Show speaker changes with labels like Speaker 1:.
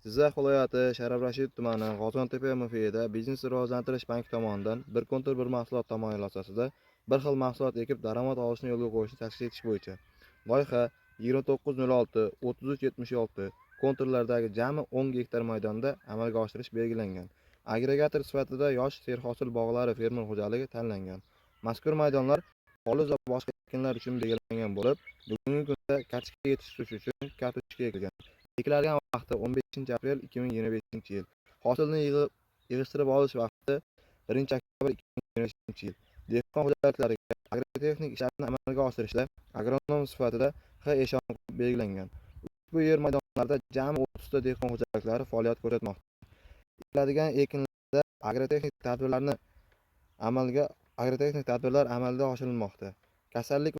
Speaker 1: Jizzax viloyati Sharaf Rashid tumani G'ozontepa MFIda Biznesni rivojlantirish banki tomonidan bir kontur bir mahsulot tamoyili asosida bir xil mahsulot ekib daromad olishni yo'lga qo'yishni tashkil etish bo'yicha loyiha 29/06/3376 konturlardagi jami 10 gektar maydonda amalga oshirish belgilangan. Agregator sifatida yosh serhosil bog'lari fermer xo'jaligi tanlangan. Mazkur maydonlar poliz va boshqa ekinlar uchun belgilangan bo'lib, bugungi kunda kartoshka yetishtirish uchun kartoshka ekilgan. Ekiladigan vaqti 15-aprel 2025-yil. Hosilni yig'ishtirib olish vaqti 1-oktyabr 2025-yil. Dehqon xo'jaliklariga agrotexnik ishlarni amalga oshirishda agronom sifatida H. Eshonqulov belgilangan. Ushbu yer maydonlarida jami 30 ta dehqon xo'jaliklari faoliyat ko'rsatmoqda. Ekiladigan ekinlarda agrotexnik tadbirlar amalga oshirilmoqda. Kasallik